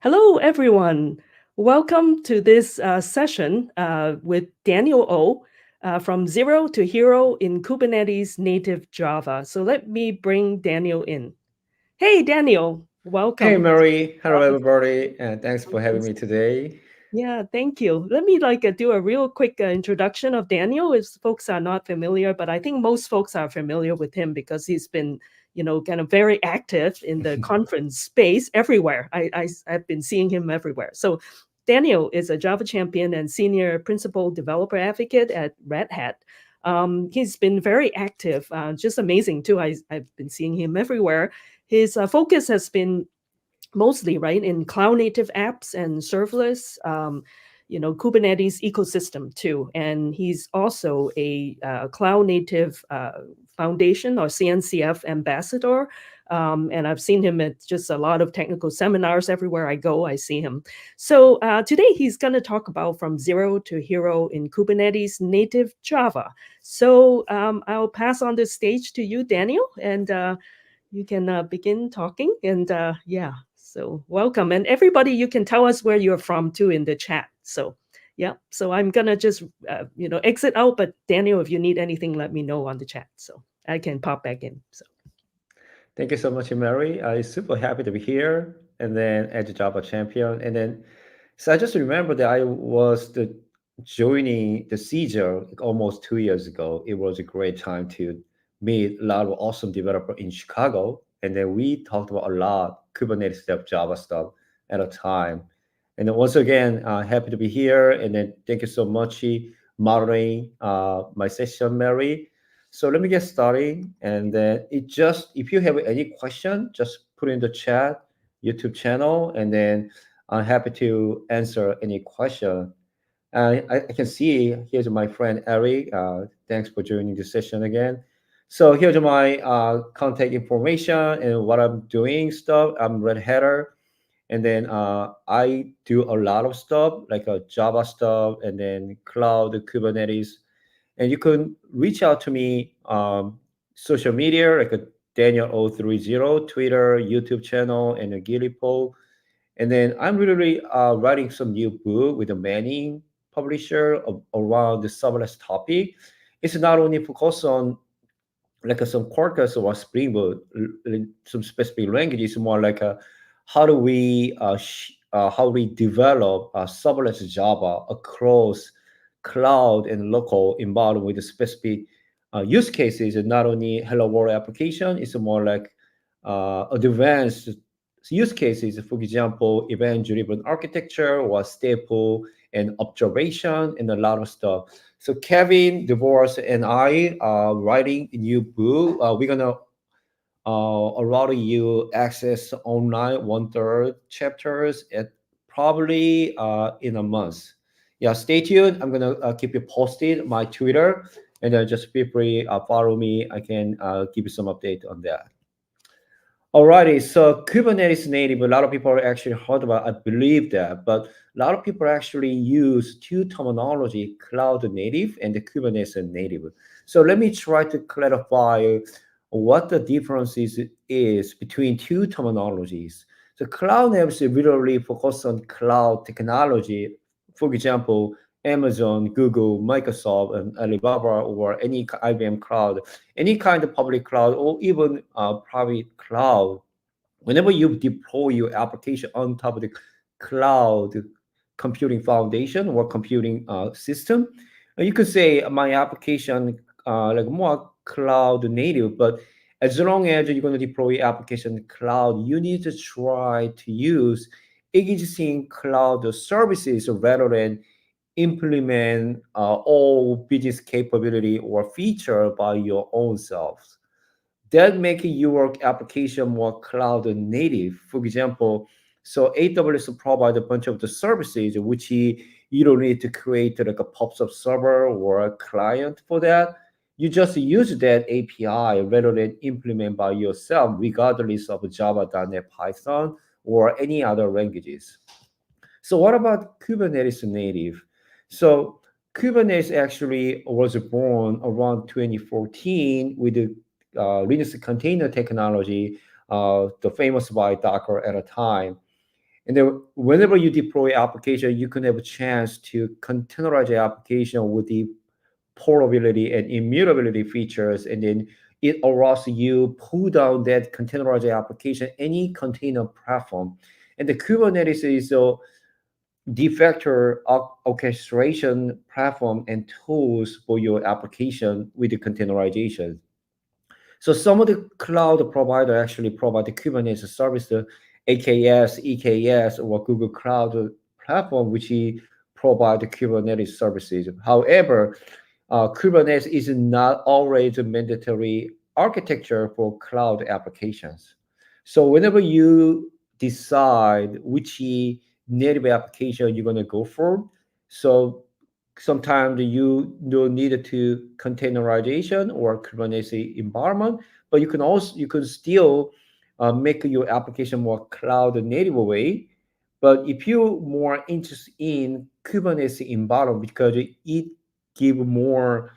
Hello, everyone. Welcome to this session with Daniel O from Zero to Hero in Kubernetes Native Java. So let me bring Daniel in. Hey, Daniel, Hey welcome. Mary, hello everybody, and thanks for having me today. Yeah, thank you. Let me do a real quick introduction of Daniel. If folks are not familiar, but I think most folks are familiar with him because he's been, kind of very active in the conference space everywhere. I've been seeing him everywhere. So Daniel is a Java champion and senior principal developer advocate at Red Hat. He's been very active, just amazing too. I've been seeing him everywhere. His focus has been mostly right in cloud native apps and serverless Kubernetes ecosystem too, and he's also a cloud native foundation or CNCF ambassador. And I've seen him at just a lot of technical seminars everywhere I go. I see him. So today he's going to talk about from zero to hero in Kubernetes native Java. So I'll pass on the stage to you, Daniel, and you can begin talking. And yeah, so welcome. And everybody, you can tell us where you're from too in the chat. So yeah, so I'm gonna just exit out. But Daniel, if you need anything, let me know on the chat so I can pop back in. So Thank you so much, Mary. I'm super happy to be here, and then as a Java champion, and then so I just remember that I was joining the Caesar like almost 2 years ago. It was a great time to meet a lot of awesome developer in Chicago, and then we talked about a lot Kubernetes stuff, Java stuff at a time. And then once again, happy to be here, and then thank you so much moderating my session, Mary. So let me get started, and then if you have any question, just put in the chat, YouTube channel, and then I'm happy to answer any question. I can see here's my friend Eric. Thanks for joining the session again. So here's my contact information and what I'm doing stuff. I'm Red Hatter, and then I do a lot of stuff like Java stuff, and then cloud Kubernetes, and you can reach out to me social media like a Daniel030, Twitter, YouTube channel, and a Gilly poll. And then I'm really writing some new book with a Manning publisher around the serverless topic. It's not only focused on like some Quarkus or Spring Boot, some specific languages, more like how we develop serverless Java across cloud and local environment with the specific use cases, and not only Hello World application. It's more like advanced use cases. For example, event-driven architecture or staple and observation and a lot of stuff. So Kevin, Divorce, and I are writing a new book. We're gonna allow you access online 1/3 chapters at probably in a month. Yeah, stay tuned. I'm gonna keep you posted my Twitter, and just feel free follow me. I can give you some update on that. Alrighty, so Kubernetes native, a lot of people actually heard about, I believe that, but a lot of people actually use two terminology, cloud native and the Kubernetes native. So let me try to clarify what the is between two terminologies. So cloud native is literally focused on cloud technology. For example, Amazon, Google, Microsoft, and Alibaba, or any IBM cloud, any kind of public cloud, or even private cloud. Whenever you deploy your application on top of the cloud computing foundation or computing system, you could say my application like more cloud native. But as long as you're going to deploy application cloud, you need to try to use existing cloud services rather than implement all business capability or feature by your own self. That make your application more cloud native. For example, so AWS provide a bunch of the services which you don't need to create like a PubSub server or a client for that. You just use that API rather than implement by yourself, regardless of Java, .NET, Python, or any other languages. So what about Kubernetes native? So Kubernetes actually was born around 2014 with the Linux container technology, the famous by Docker at a time. And then whenever you deploy application, you can have a chance to containerize the application with the portability and immutability features, and then it allows you pull down that containerized application any container platform. And the Kubernetes is a de facto orchestration platform and tools for your application with the containerization. So some of the cloud provider actually provide the Kubernetes service, the AKS, EKS, or Google Cloud platform, which provide the Kubernetes services. However, Kubernetes is not always a mandatory architecture for cloud applications. So whenever you decide which native application you're going to go for, so sometimes you don't need to containerization or Kubernetes environment, but you can still make your application more cloud native way. But if you're more interested in Kubernetes environment because it give more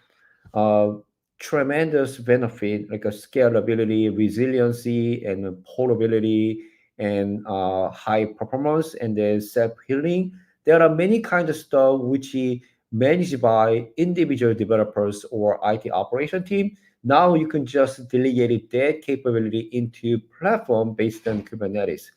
uh, tremendous benefit like a scalability, resiliency, and portability, and high performance, and then self healing. There are many kinds of stuff which is managed by individual developers or IT operation team. Now you can just delegate that capability into platform based on Kubernetes.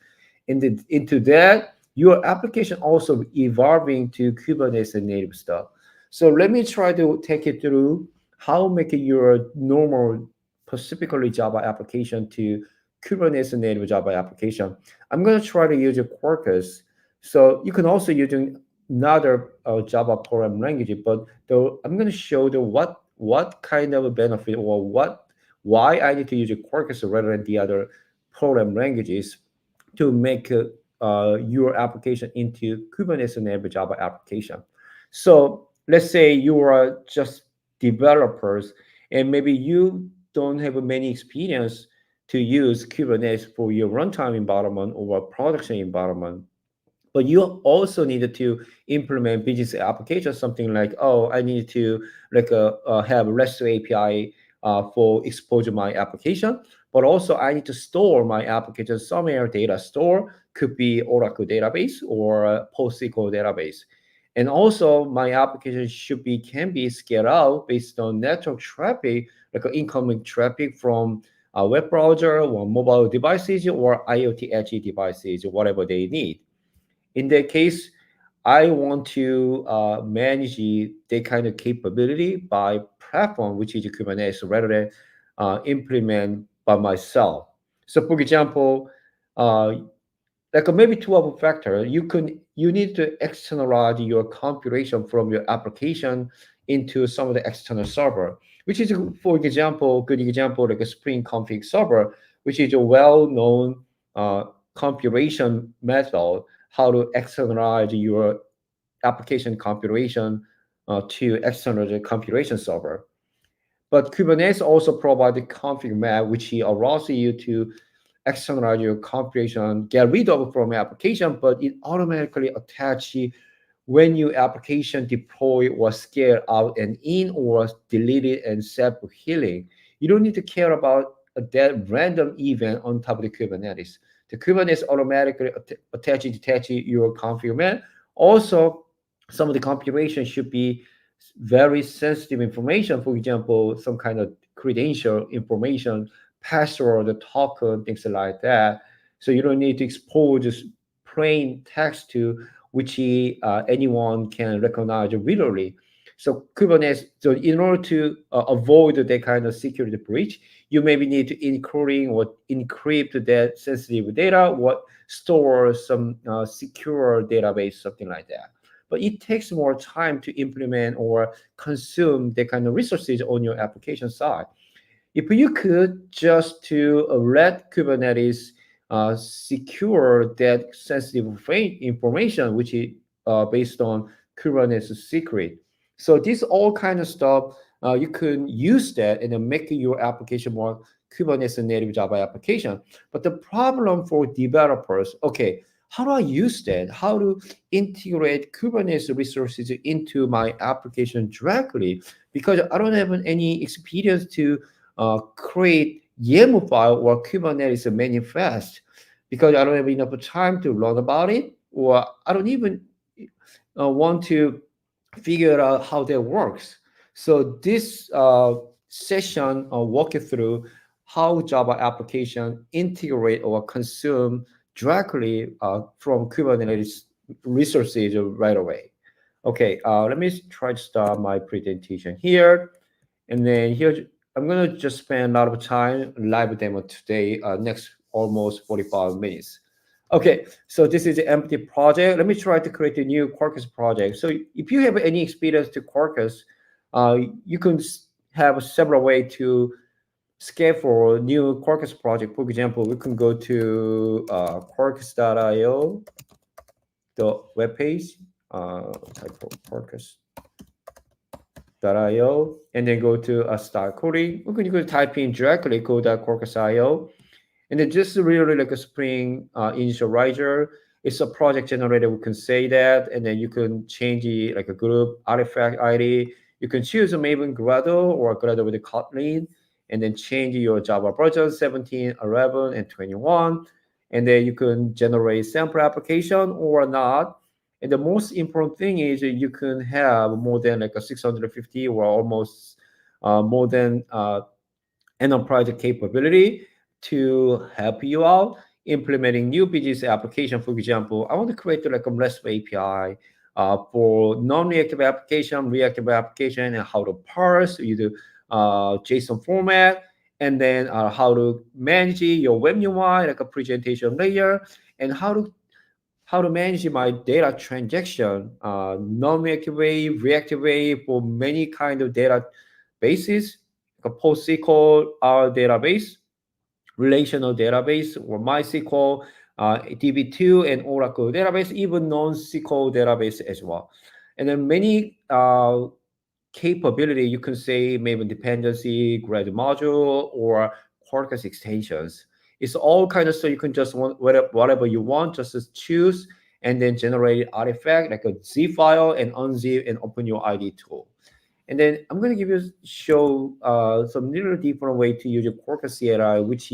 Into that, your application also evolving to Kubernetes native stuff. So let me try to take you through how making your normal specifically Java application to Kubernetes native Java application. I'm going to try to use a Quarkus. So you can also use another Java program language, but though I'm going to show the what kind of a benefit or why I need to use a Quarkus rather than the other program languages to make your application into Kubernetes enabled Java application. So let's say you are just developers and maybe you don't have many experience to use Kubernetes for your runtime environment or production environment, but you also needed to implement business application, something like, oh, I need to like have REST API for exposure my application, but also I need to store my application somewhere. Data store could be Oracle database or PostgreSQL database. And also my application should be can be scaled out based on network traffic, like incoming traffic from a web browser or mobile devices or IoT edge devices, whatever they need. In that case, I want to manage that kind of capability by platform, which is Kubernetes, rather than implement by myself. So, for example, uh, like maybe two other factor, you need to externalize your configuration from your application into some of the external server, which is, for example, good example like a Spring Config server, which is a well-known uh, configuration method how to externalize your application configuration to external configuration server. But Kubernetes also provides a config map, which allows you to externalize your configuration, get rid of from your application, but it automatically attaches when your application deploy or scale out and in or deleted and self-healing. You don't need to care about that random event on top of the Kubernetes. The Kubernetes automatically detach your config map. Also, some of the configuration should be very sensitive information, for example, some kind of credential information, password, the token, things like that. So you don't need to expose just plain text to which anyone can recognize readily. So Kubernetes, so in order to avoid that kind of security breach, you maybe need to encoding or encrypt that sensitive data, what store some secure database, something like that. But it takes more time to implement or consume the kind of resources on your application side. If you could just to let Kubernetes secure that sensitive information, which is based on Kubernetes secret. So this all kind of stuff, you can use that and then make your application more Kubernetes native Java application. But the problem for developers, okay, how do I use that? How to integrate Kubernetes resources into my application directly? Because I don't have any experience to create YAML file or Kubernetes manifest. because I don't have enough time to learn about it, or I don't even want to figure out how that works. So this session walk you through how Java application integrate or consume directly from Kubernetes resources right away. Okay, let me try to start my presentation here. And then here, I'm gonna just spend a lot of time live demo today, next almost 45 minutes. Okay, so this is an empty project. Let me try to create a new Quarkus project. So if you have any experience to Quarkus, uh, you can have several ways to scale for a new Quarkus project. For example, we can go to quarkus.io, the web page, type of quarkus.io, and then go to start coding. You can type in directly code.quarkus.io, and then just really like a Spring initializer. It's a project generator. We can say that, and then you can change it like a group artifact ID. You can choose a Maven Gradle or Gradle with a Kotlin, and then change your Java version 17, 11, and 21. And then you can generate sample application or not. And the most important thing is that you can have more than like a 650 or almost more than enterprise capability to help you out implementing new business application. For example, I want to create like a RESTful API for non-reactive application, reactive application, and how to parse either JSON format, and then how to manage your web UI like a presentation layer, and how to manage my data transaction, non-reactive way, reactive way for many kind of data bases, like a PostSQL, our database, relational database, or MySQL, DB2, and Oracle database, even non-SQL database as well. And then many capability, you can say maybe dependency, grad module, or Quarkus extensions. It's all kind of so you can just want whatever you want, just choose and then generate artifact like a zip file and unzip and open your ID tool. And then I'm going to give you show some little different way to use your Quarkus CLI, which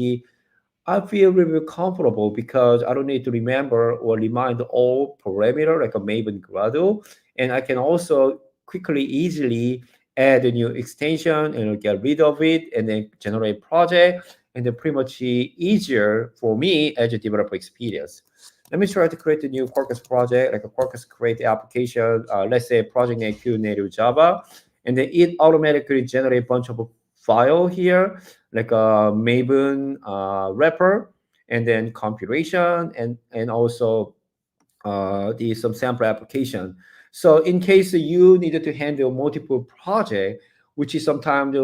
I feel really comfortable because I don't need to remember or remind all parameter like a Maven Gradle, and I can also quickly, easily add a new extension and get rid of it, and then generate project, and then pretty much easier for me as a developer experience. Let me try to create a new Quarkus project, like a Quarkus create application. Let's say project name Q native Java, and then it automatically generate a bunch of file here like a Maven wrapper, and then compilation, and also some sample application. So in case you needed to handle multiple project, which is sometimes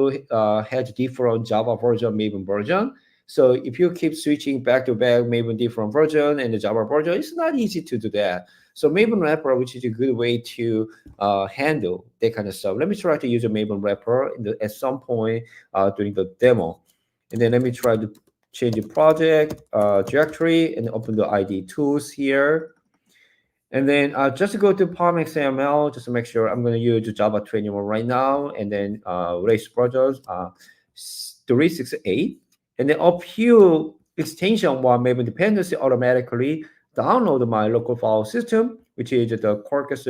has different Java version, Maven version. So if you keep switching back to back Maven different version and the Java version, it's not easy to do that. So Maven wrapper, which is a good way to handle that kind of stuff. Let me try to use a Maven wrapper at some point during the demo. And then let me try to change the project directory and open the ID tools here. And then just to go to Palm XML, just to make sure I'm going to use Java 21 right now, and then race projects 368. And then up here, extension one Maven dependency automatically download my local file system, which is the Quarkus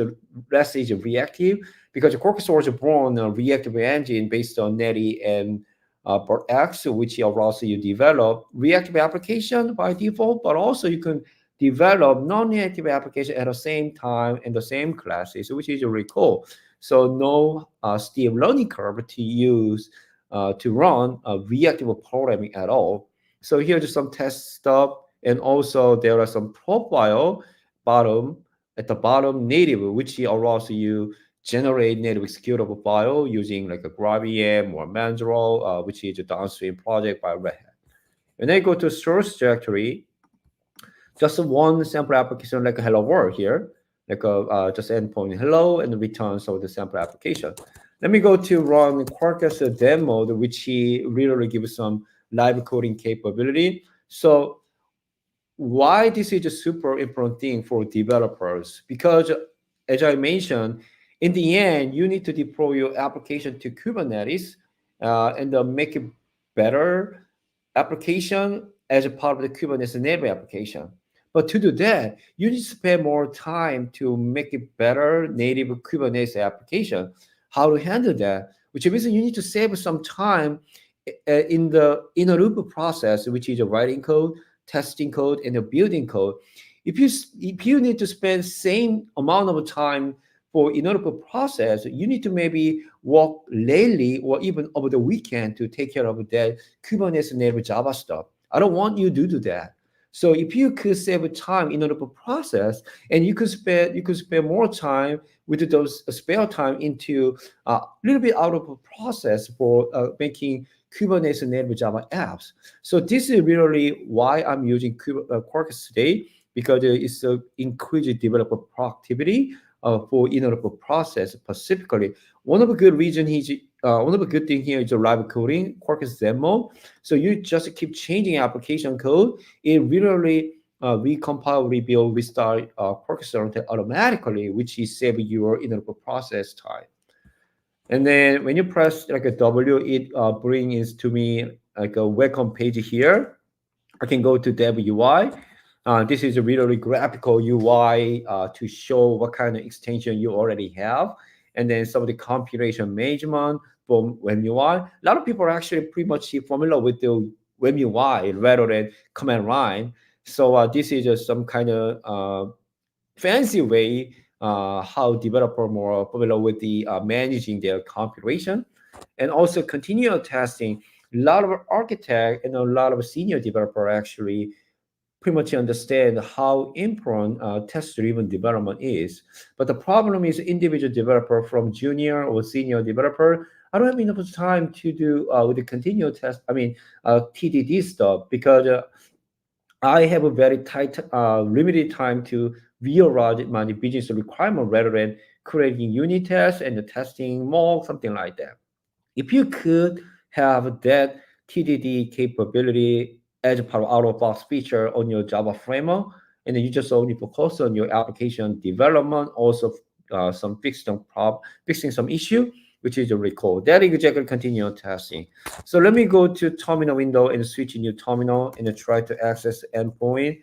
REST is reactive, because Quarkus was born a reactive engine based on Netty and X, which allows you develop reactive application by default, but also you can develop non-reactive application at the same time in the same classes, which is really cool. So no steep learning curve to use to run reactive programming at all. So here's some test stuff, and also there are some profile at the bottom native, which allows you generate native executable file using like a GraalVM or Mandrill, which is a downstream project by Red Hat. And then go to source directory, just one sample application like a hello world here, like a just endpoint hello and return so the sample application. Let me go to run Quarkus demo, which really gives some live coding capability. So why this is a super important thing for developers? Because as I mentioned, in the end, you need to deploy your application to Kubernetes and make it better application as a part of the Kubernetes native application. But to do that, you need to spend more time to make it better native Kubernetes application. How to handle that, which means you need to save some time in the inner loop process, which is writing code, testing code, and the building code. If you need to spend same amount of time for inner loop process, you need to maybe work lately or even over the weekend to take care of that Kubernetes native Java stuff. I don't want you to do that. So if you could save time in order to process, and you could spend more time with those spare time into a little bit out of the process for making Kubernetes native Java apps. So this is really why I'm using Quarkus today, because it's increased developer productivity for in order to process specifically. One of the good reason is one of the good thing here is the live coding Quarkus demo. So you just keep changing application code. It literally recompile, rebuild, restart Quarkus runtime automatically, which is save your inner process time. And then when you press like a W, it brings to me like a welcome page here. I can go to dev UI. This is a really graphical UI to show what kind of extension you already have, and then some of the compilation management from web UI. A lot of people are actually pretty much familiar with the web UI rather than command line. So this is just some kind of fancy way how developer more familiar with the managing their compilation, and also continual testing. A lot of architect and a lot of senior developer actually pretty much understand how important test-driven development is. But the problem is individual developer from junior or senior developer, I don't have enough time to do with the continual test, TDD stuff, because I have a very tight, limited time to realize my business requirement rather than creating unit tests and the testing more, something like that. If you could have that TDD capability as a part of out-of-box feature on your Java framework, and then you just only focus on your application development, also fixing some issue, which is a recall. That is exactly continuous testing. So let me go to terminal window and switch new terminal and then try to access endpoint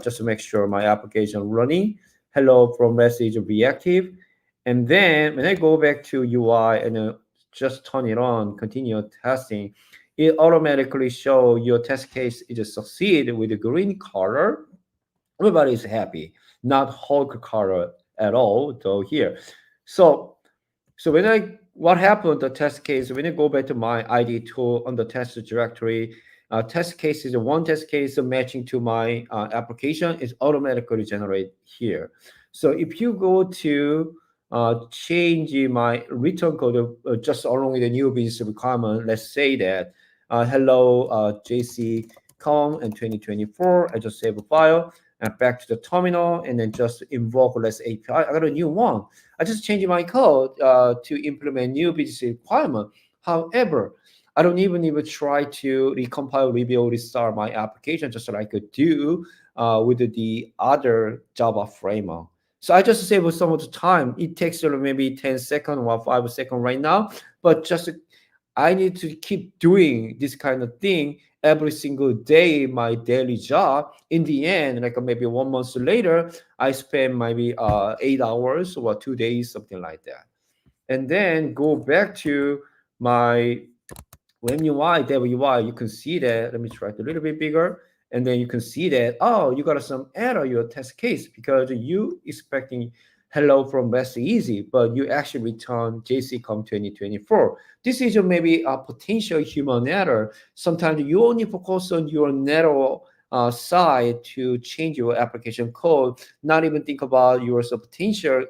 just to make sure my application running. Hello from message reactive. And then when I go back to UI and just turn it on, continue testing, it automatically show your test case is succeed with the green color. Everybody is happy, not Hulk color at all, though here. So what happened the test case, when I go back to my ID tool on the test directory, test case is one test case matching to my application is automatically generated here. So if you go to change my return code just along with the new business requirement, let's say that hello JC com in 2024, I just save a file and back to the terminal and then just invoke REST API. I got a new one. I just changed my code to implement new business requirement. However, I don't even try to recompile, rebuild, restart my application just like I could do with the other Java framework. So I just save so much time. It takes maybe 10 seconds or 5 seconds right now, but just I need to keep doing this kind of thing every single day, my daily job. In the end, like maybe 1 month later, I spend maybe 8 hours or 2 days, something like that. And then go back to my when UI, dev UI, you can see that. Let me try it a little bit bigger. And then you can see that, oh, you got some error, your test case, because you expecting hello from West Easy, but you actually return JCCom 2024. This is maybe a potential human error. Sometimes you only focus on your narrow side to change your application code, not even think about your potential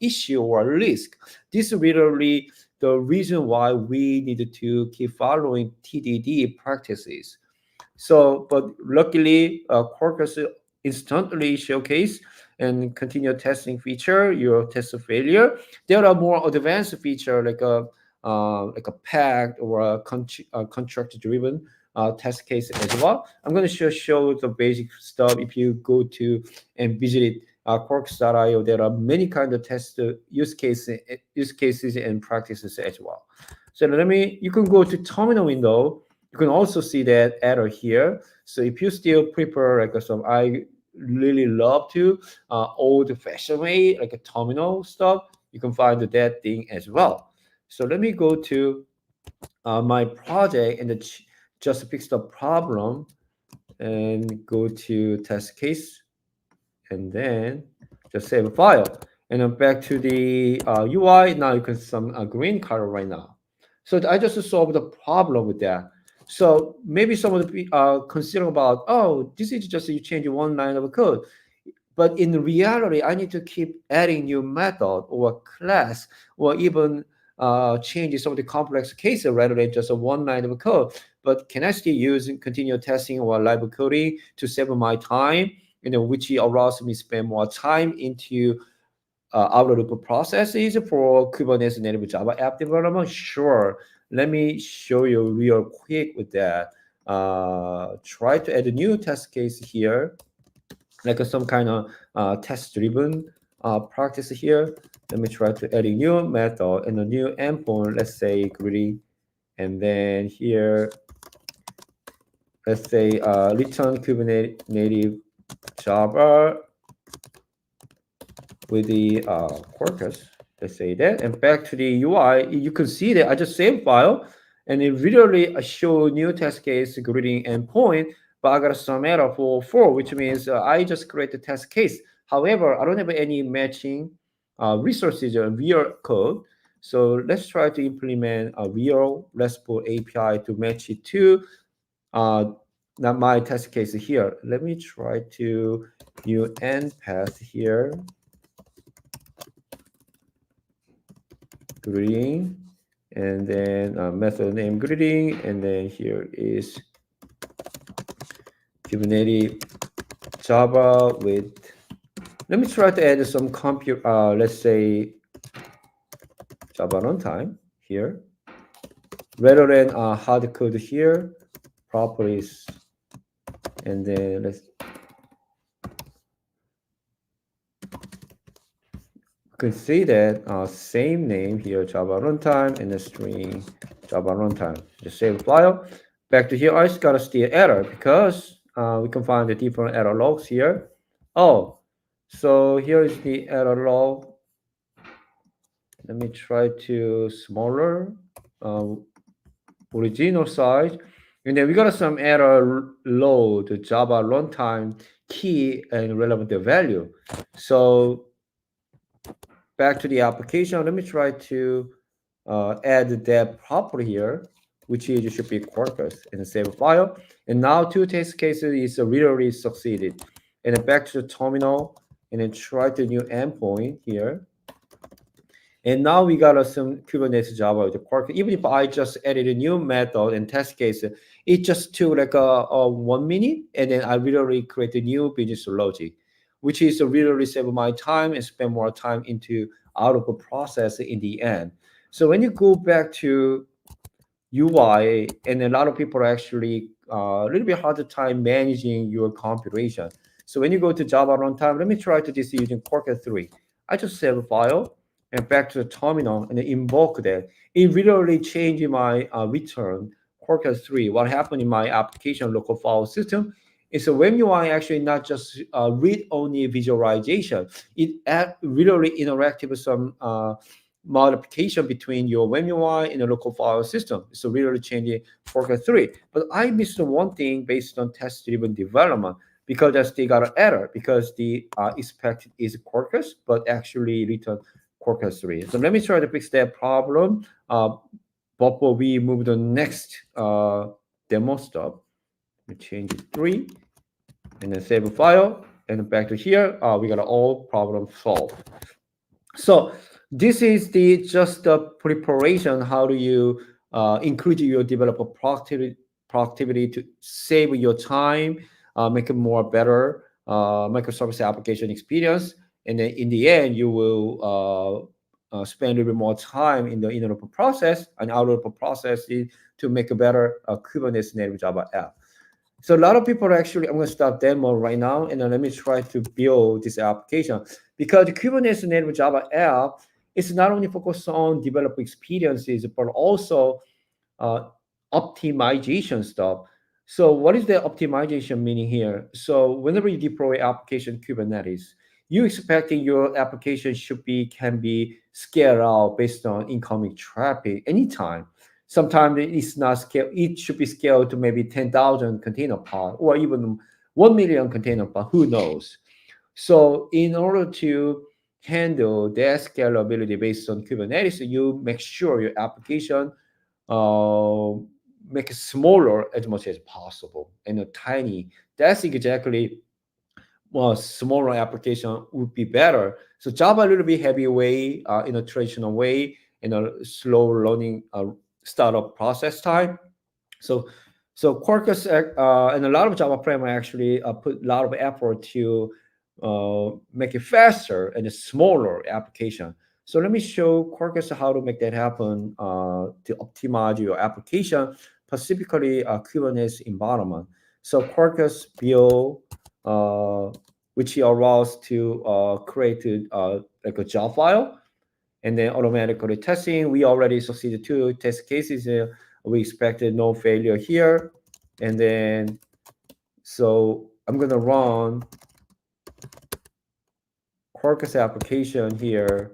issue or risk. This is literally the reason why we needed to keep following TDD practices. So, but luckily, Quarkus instantly showcase and continue testing feature your test of failure. There are more advanced feature like a packed or a contract driven test case as well. I'm going to show the basic stuff. If you go to and visit Quarks.io, there are many kind of test use cases and practices as well. So you can go to terminal window You can also see that error here. So if you still prefer like some, I really love to old-fashioned way, like a terminal stuff, you can find that thing as well. So let me go to my project and just fix the problem and go to test case and then just save a file. And then back to the UI. Now you can see some green color right now. So I just solved the problem with that. So maybe some of the considering about, oh, this is just you change one line of code. But in reality, I need to keep adding new method or class or even change some of the complex cases rather than just a one line of code. But can I still use continuous testing or live coding to save my time? Which allows me to spend more time into out of loop processes for Kubernetes native Java app development? Sure. Let me show you real quick with that. Try to add a new test case here, like some kind of test-driven practice here. Let me try to add a new method and a new endpoint, let's say greeting, and then here, let's say return Kubernetes native Java with the Quarkus, let's say that, and back to the UI, you can see that I just saved file, and it literally show new test case greeting endpoint, but I got some error for 4, which means I just create the test case. However, I don't have any matching resources or real code. So let's try to implement a real RESTful API to match it to uh, not my test case here. Let me try to new end path here. Greeting, and then method name greeting, and then here is Kubernetes Java with, let me try to add some compute, let's say Java runtime here, rather than hard code here, properties, and then let's you can see that same name here, Java runtime, and the string Java runtime. Just save file. Back to here, I just got a still error because we can find the different error logs here. Oh, so here is the error log. Let me try to smaller original size. And then we got some error load Java runtime key and relevant value. So back to the application, let me try to add that property here, which is, should be Quarkus, and save a file. And now 2 test cases is really succeeded. And then back to the terminal, and then try the new endpoint here. And now we got some Kubernetes Java with the Quarkus. Even if I just added a new method and test case, it just took like a 1 minute, and then I literally create a new business logic, which is to really save my time and spend more time into out of the process in the end. So when you go back to UI, and a lot of people are actually a little bit harder time managing your configuration. So when you go to Java runtime, let me try to just using Quarkus 3. I just save a file and back to the terminal and then invoke that. It literally changed my return Quarkus 3. What happened in my application local file system is so when you are actually not just read-only visualization, it literally interactive with some modification between your WebUI and the local file system. So really changing Quarkus 3. But I missed one thing based on test-driven development because I still got an error because the expected is Quarkus, but actually return Quarkus 3. So let me try to fix that problem before we move to the next demo step. We change it 3 and then save a file and back to here. We got all problem solved. So this is the just the preparation. How do you increase your developer productivity to save your time, make it more better microservice application experience, and then in the end you will spend a little bit more time in the inner process and outer process to make a better Kubernetes native Java app. So a lot of people are actually, I'm going to start demo right now, and then let me try to build this application because the Kubernetes native Java app is not only focused on developer experiences, but also optimization stuff. So what is the optimization meaning here? So whenever you deploy application Kubernetes, you expecting your application should be can be scaled out based on incoming traffic anytime. Sometimes it's not scaled. It should be scaled to maybe 10,000 container pod or even 1 million container pod. Who knows? So in order to handle that scalability based on Kubernetes, you make sure your application uh, make it smaller as much as possible and tiny. That's exactly what smaller application would be better. So Java a little bit heavy way in a traditional way, in a slow learning startup process time. So, so Quarkus and a lot of Java framework actually put a lot of effort to make it faster and a smaller application. So let me show Quarkus how to make that happen to optimize your application, specifically Kubernetes environment. So Quarkus build, uh, which allows to create like a job file and then automatically testing. We already succeeded 2 test cases. We expected no failure here. And then, so I'm gonna run Quarkus application here.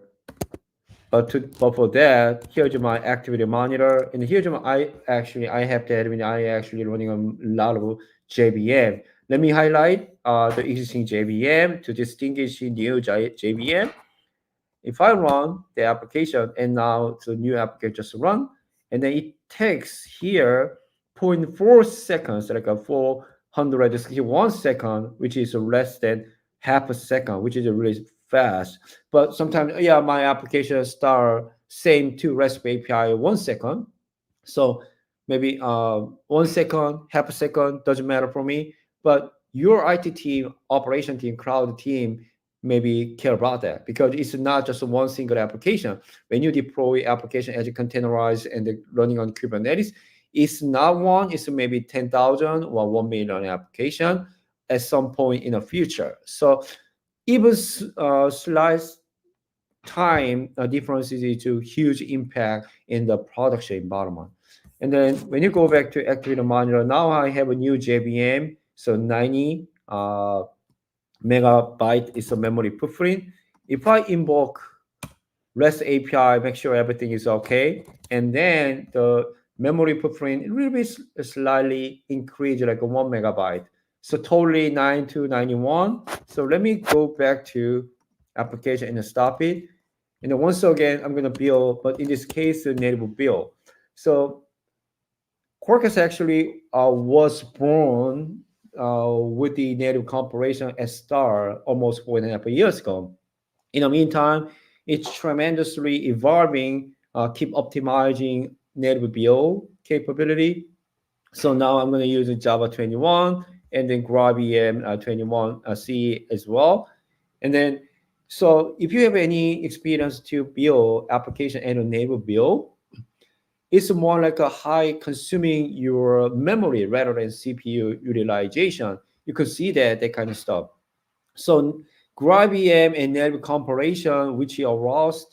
But for that, here's my activity monitor. And here's my, I have that, I mean, I actually running a lot of JVM. Let me highlight the existing JVM to distinguish new JVM. If I run the application and now the new application just run, and then it takes here 0.4 seconds, like a 461 second, which is less than half a second, which is really fast. But sometimes, yeah, my application start same to REST API 1 second. So maybe 1 second, half a second, doesn't matter for me. But your IT team, operation team, cloud team, maybe care about that because it's not just one single application. When you deploy application as a containerized and running on Kubernetes, it's not one, it's maybe 10,000 or 1 million application at some point in the future. So even slight time differences is to huge impact in the production environment. And then when you go back to activity monitor, now I have a new JVM, so 90 megabyte is a memory footprint. If I invoke REST API, make sure everything is okay, and then the memory footprint will be slightly increased, like a 1 megabyte. So totally 9291. So let me go back to application and stop it. And then once again, I'm gonna build, but in this case, the native build. So Quarkus actually was born with the native compilation at Star almost 4.5 years ago. In the meantime, it's tremendously evolving, keep optimizing native build capability. So now I'm going to use Java 21 and then GraalVM 21 C as well. And then, so if you have any experience to build application and a native build, it's more like a high consuming your memory rather than CPU utilization. You could see that kind of stuff. So GraalVM and native compilation, which allows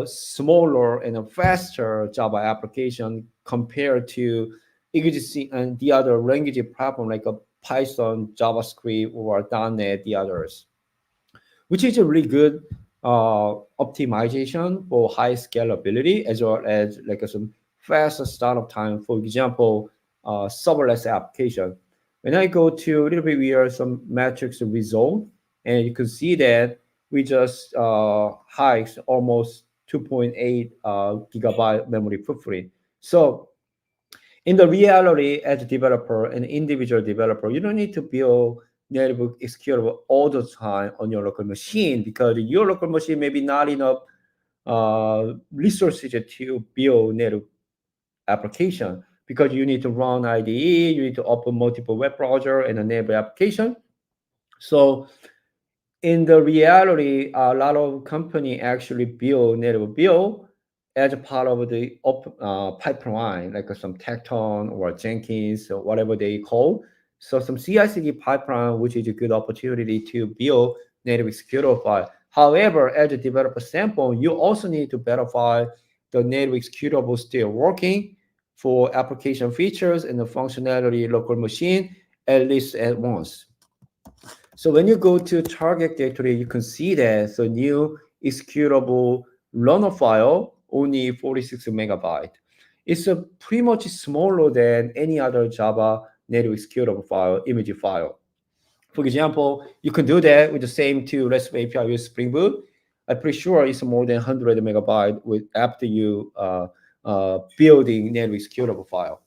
smaller and a faster Java application compared to existing and the other language platform like a Python, JavaScript, or .NET, the others, which is a really good optimization for high scalability as well as like some faster startup time. For example, serverless application. When I go to a little bit, we are some metrics result, and you can see that we just hiked almost 2.8 gigabyte memory footprint. So in the reality, as a developer, an individual developer, you don't need to build native executable all the time on your local machine because your local machine may be not enough resources to build native application because you need to run IDE, you need to open multiple web browser and a native application. So in the reality, a lot of company actually build native build as a part of the pipeline, like some Tecton or Jenkins or whatever they call. So some CI/CD pipeline, which is a good opportunity to build native executable file. However, as a developer standpoint, you also need to verify the native executable still working for application features and the functionality local machine at least at once. So when you go to target directory, you can see that the new executable runner file only 46 megabyte. It's a pretty much smaller than any other Java native executable file, image file. For example, you can do that with the same two REST API with Spring Boot. I'm pretty sure it's more than 100 megabyte with after you building native executable file.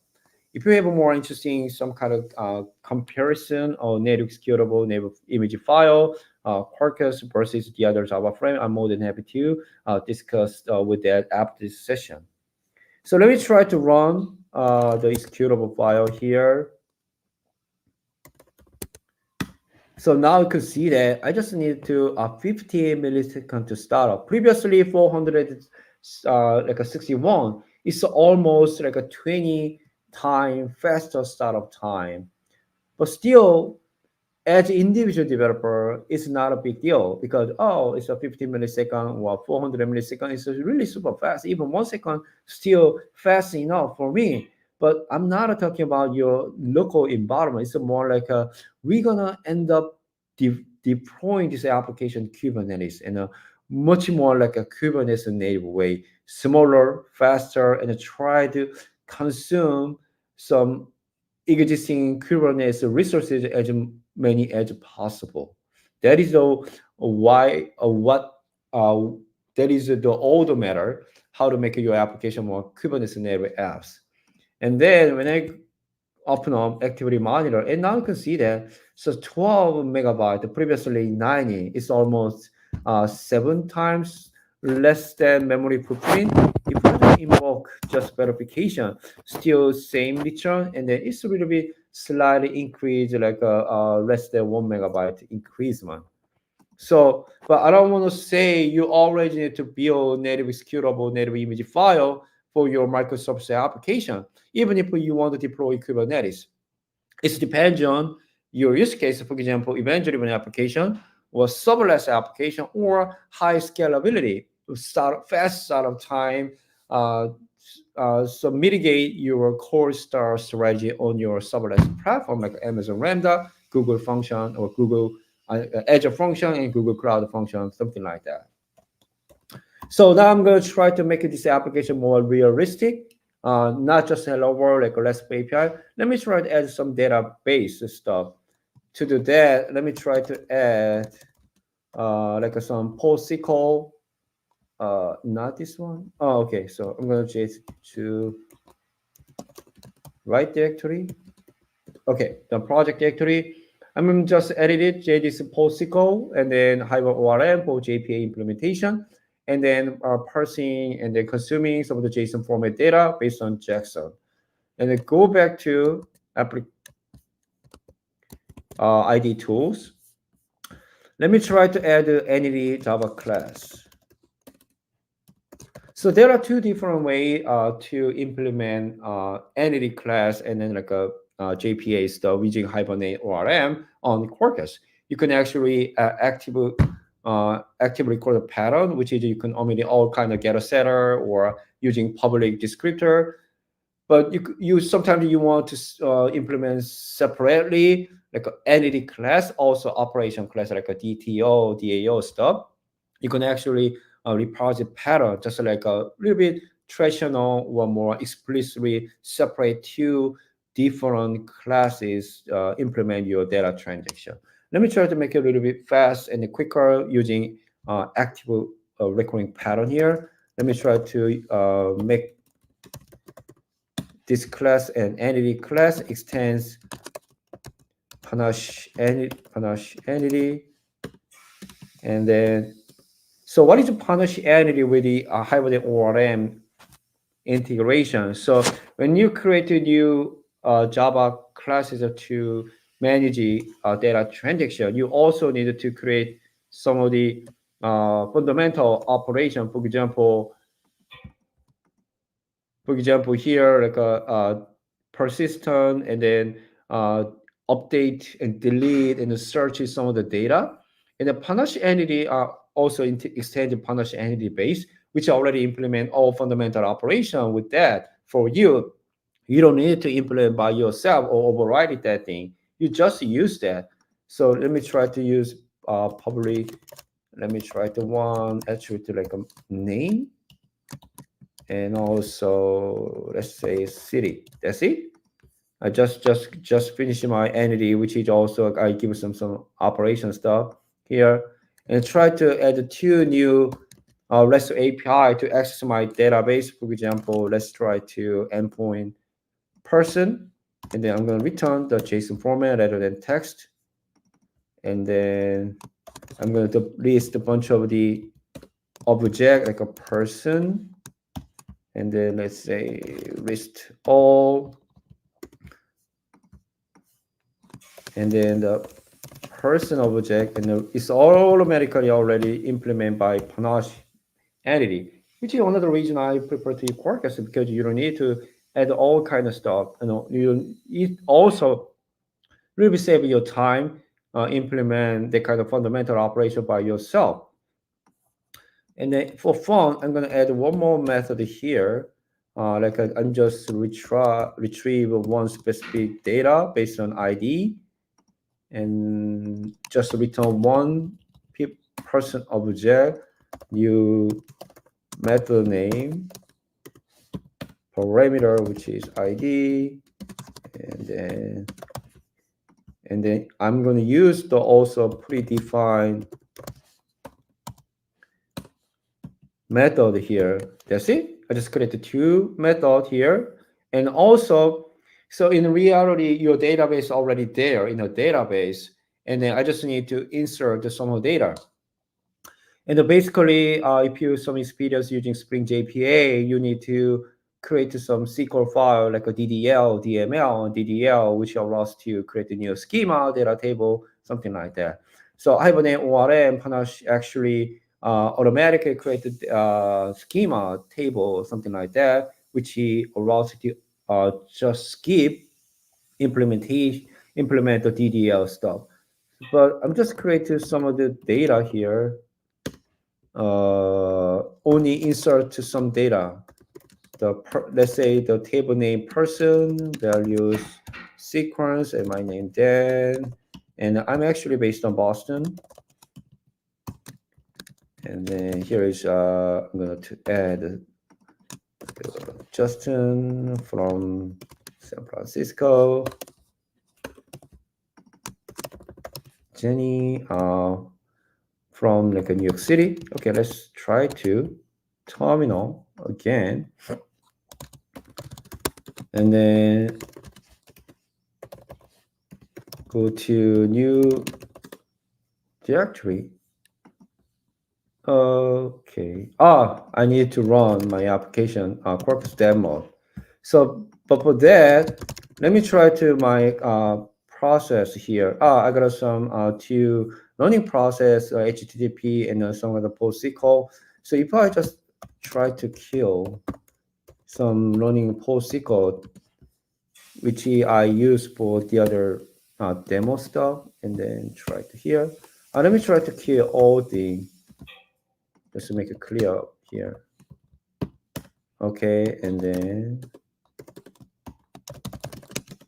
If you have a more interesting some kind of comparison of native executable native image file, Quarkus versus the other Java frame, I'm more than happy to discuss with that after this session. So let me try to run the executable file here. So now you can see that I just need to 50 milliseconds to start up. Previously 400 like a 61. It's almost like a 20 time faster startup time. But still, as an individual developer, it's not a big deal because oh, it's a 15 millisecond or 400 milliseconds. It's really super fast. Even 1 second still fast enough for me. But I'm not talking about your local environment. It's more like we're gonna end up deploying this application Kubernetes in a much more like a Kubernetes native way, smaller, faster, and try to consume some existing Kubernetes resources as many as possible. That is the why what uh, that is the older matter how to make your application more Kubernetes native apps. And then when I open up activity monitor, and now you can see that so 12 megabyte, previously 90, is almost 7 times less than memory footprint. If I just invoke just verification, still same return, and then it's a little bit slightly increase, like a less than 1 megabyte increasement. So, but I don't want to say you already need to build native executable native image file for your Microsoft application, even if you want to deploy Kubernetes. It depends on your use case. For example, event-driven application or serverless application or high scalability, fast startup time, uh, so mitigate your core star strategy on your serverless platform like Amazon Lambda, Google Function, or Google Azure Function and Google Cloud Function, something like that. So now I'm going to try to make this application more realistic, not just hello world like a REST API. Let me try to add some database stuff. To do that, let me try to add like some PostSQL. Not this one. Oh, okay. So I'm going to change to right directory. Okay, the project directory. I'm going to just edit it, JD's PostSQL, and then -orm for JPA implementation, and then parsing and then consuming some of the JSON format data based on Jackson. And then go back to ID tools. Let me try to add the entity Java class. So there are two different ways to implement entity class and then like a JPA stuff using Hibernate ORM on Quarkus. You can actually actively record a pattern, which is you can omit all kind of getter setter or using public descriptor. But you sometimes you want to implement separately like an entity class, also operation class like a DTO, DAO stuff. You can actually reparse pattern just like a little bit traditional or more explicitly separate two different classes implement your data transaction. Let me try to make it a little bit fast and quicker using active recurring pattern here. Let me try to make this class and entity class extends panache entity, and then so what is a panache entity with the Hibernate ORM integration? So when you create a new Java classes to manage data transaction, you also need to create some of the fundamental operation. For example, here like a persistent and then update and delete and search some of the data. And the Panache entity are also extended Panache entity base, which already implement all fundamental operation with that for you. You don't need to implement by yourself or override that thing. You just use that. So let me try to use public. Let me try to one attribute to like a name, and also let's say city. That's it. I just finished my entity, which is also I give some operation stuff here, and try to add two new REST API to access my database. For example, let's try to endpoint person, and then I'm going to return the JSON format rather than text, and then I'm going to list a bunch of the object like a person, and then let's say list all, and then the person object, and it's all automatically already implemented by Panache entity, which is another reason I prefer to use Quarkus, because you don't need to add all kind of stuff. It also really save your time, implement the kind of fundamental operation by yourself. And then for fun, I'm going to add one more method here. I'm just retrieve one specific data based on ID, and just return one person object, new method name, parameter, which is ID, and then I'm going to use the also predefined method here. That's it. I just created two methods here. And also, so in reality, your database already there in a database. And then I just need to insert some of data. And basically, if you have some experience using Spring JPA, you need to create some SQL file like a DDL, DML, and DDL, which allows to create a new schema, data table, something like that. So Hibernate ORM Panache actually automatically created schema table, something like that, which allows you to just skip implementation, implement the DDL stuff. But I'm just creating some of the data here. Only insert some data. Let's say the table name person, values sequence, and my name Dan. And I'm actually based on Boston. And then here is I'm going to add Justin from San Francisco, Jenny from like New York City. Okay, let's try to terminal again, and then go to new directory. Okay. I need to run my application Quarkus demo. So, but for that, let me try to my process here. I got some two running process, HTTP, and some of the PostSQL. So if I just try to kill some running PostSQL, which I use for the other demo stuff, and then try to here. Let me try to kill all the, just to make it clear here. Okay, and then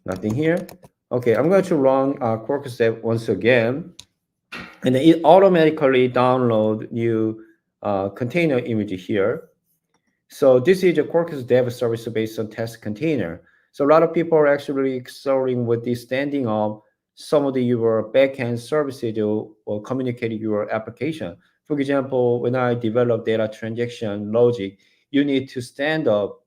nothing here. Okay, I'm going to run Quarkus Dev once again, and then it automatically download new container image here. So this is a Quarkus Dev service based on test container. So a lot of people are actually exploring with the standing of some of your backend services to communicate your application. For example, when I develop data transaction logic, you need to stand up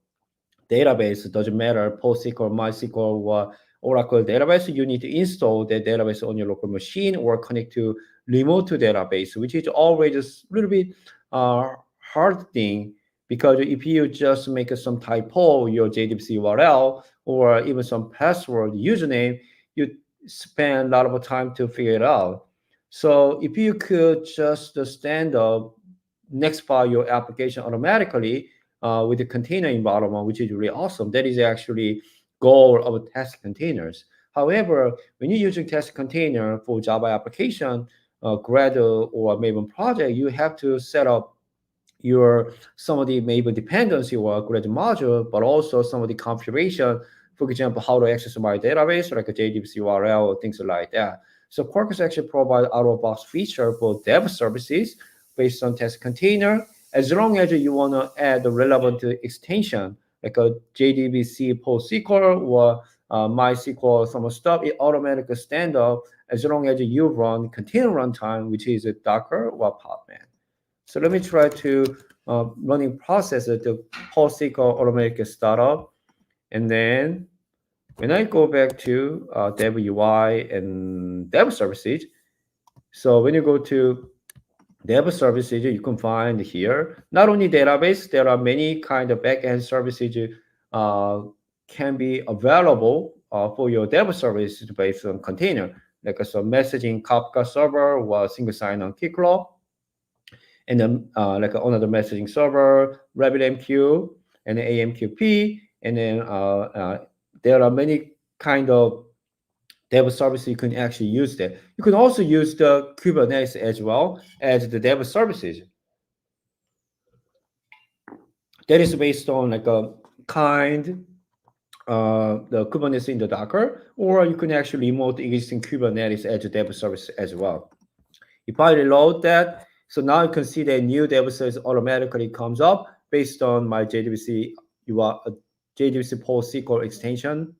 database. It doesn't matter, PostSQL, MySQL, or Oracle database. You need to install that database on your local machine or connect to remote database, which is always a little bit hard thing, because if you just make some typo, your JDBC URL, or even some password username, you spend a lot of time to figure it out. So if you could just stand up next file your application automatically with the container environment, which is really awesome. That is actually goal of test containers. However, when you're using test container for Java application, Gradle or Maven project, you have to set up your some of the Maven dependency or Gradle module, but also some of the configuration for example, how to access my database, like a JDBC URL or things like that. So Quarkus actually provides out-of-box feature for dev services based on test container, as long as you want to add the relevant extension, like a JDBC PostSQL or MySQL or some stuff, it automatically stand up as long as you run container runtime, which is a Docker or Podman. So let me try to running process the PostSQL automatic startup. And then when I go back to dev UI and dev services, so when you go to dev services, you can find here not only database, there are many kind of backend services uh, can be available for your dev service based on container, like a messaging Kafka server or single sign-on Keycloak, and then like another messaging server, RabbitMQ, and AMQP, and then there are many kind of dev services you can actually use there. You can also use the Kubernetes as well as the dev services. That is based on like a kind the Kubernetes in the Docker, or you can actually remote existing Kubernetes as a dev service as well. If I reload that, so now you can see that new dev service automatically comes up based on my JDBC JDBC PostSQL extension.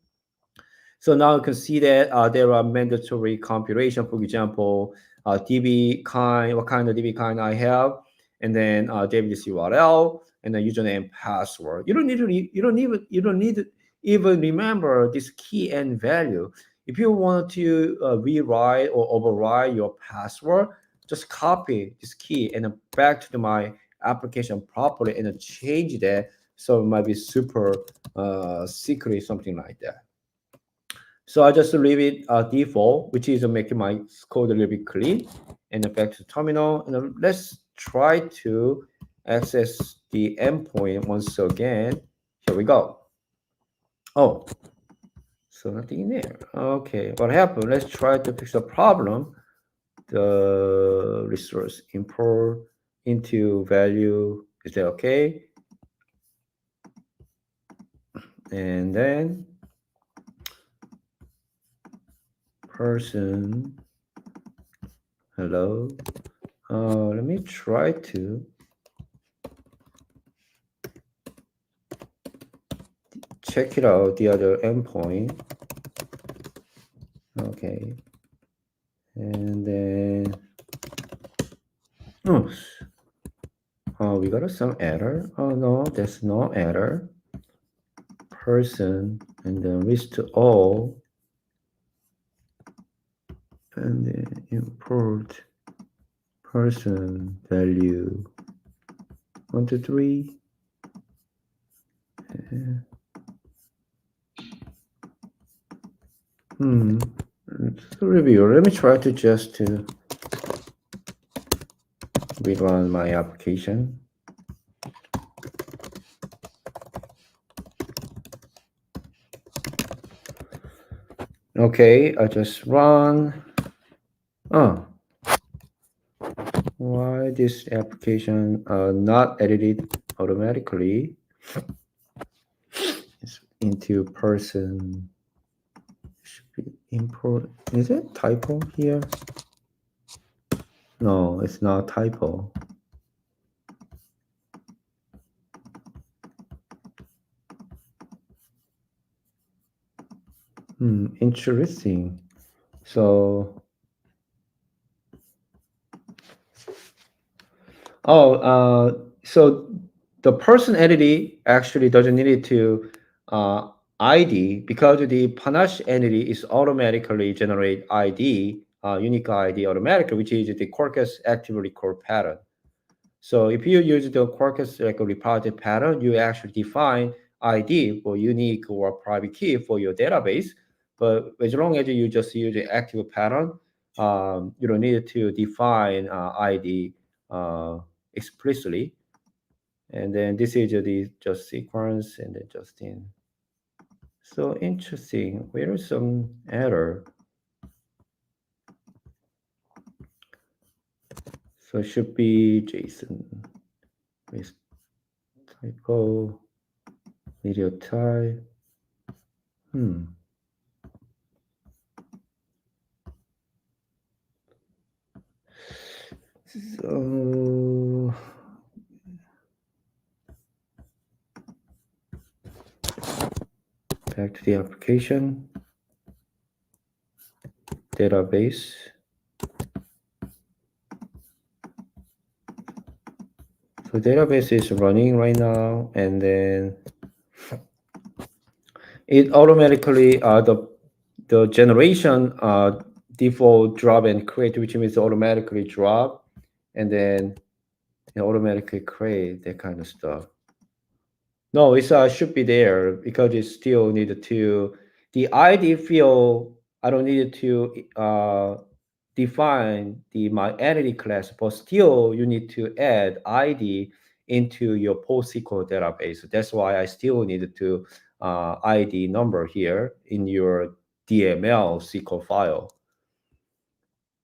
So now you can see that there are mandatory compilation, for example, DB kind, what kind of DB kind I have, and then JDBC URL, and then username, password. You don't need to even remember this key and value. If you want to rewrite or override your password, just copy this key and then back to my application properly and then change that so it might be super secret, something like that. So I just leave it default, which is making my code a little bit clean. And then back to terminal. And then let's try to access the endpoint once again. Here we go. Oh, so nothing in there. Okay, what happened? Let's try to fix the problem. The resource import into value. Is that okay? And then person. Hello. Let me try to check it out, the other endpoint. Okay. And then, we got some error. Oh no, there's no error. Person, and then list all. And then import person value 1, 2, 3. Let's review. Let me try to just rerun my application. Okay, I just run. Oh, why this application not edited automatically? It's into person. Should be import. Is it typo here? No, it's not typo. Interesting. So, so the person entity actually doesn't need it to ID, because the Panache entity is automatically generate ID, unique ID automatically, which is the Quarkus active record pattern. So if you use the Quarkus like a repository pattern, you actually define ID for unique or private key for your database. But as long as you just use the active pattern, you don't need to define ID explicitly. And then this is the just sequence and then just in. So interesting. Where is some error? So it should be JSON with typo, video type. So back to the application database. So database is running right now, and then it automatically the generation default drop and create, which means automatically drop, and then it automatically create that kind of stuff. No, it's should be there because it still needed to the ID field. I don't need to define the my entity class, but still you need to add ID into your PostSQL database. That's why I still needed to ID number here in your DML SQL file.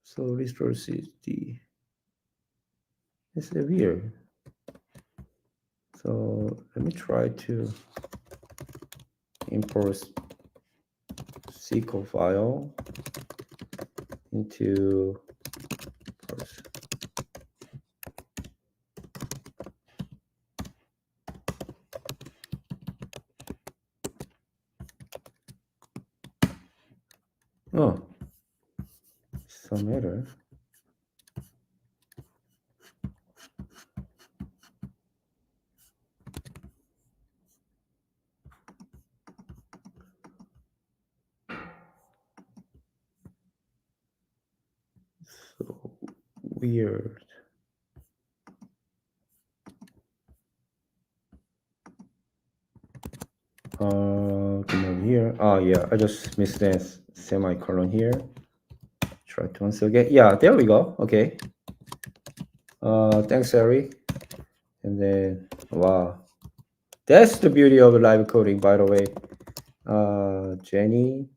So this first is the it's weird. So let me try to import SQL file into parse. Oh, some error. So weird. Come over here. Oh yeah, I just missed that semicolon here. Try to once again. Yeah, there we go. Okay. Thanks, Harry. And then wow, that's the beauty of live coding, by the way. Jenny,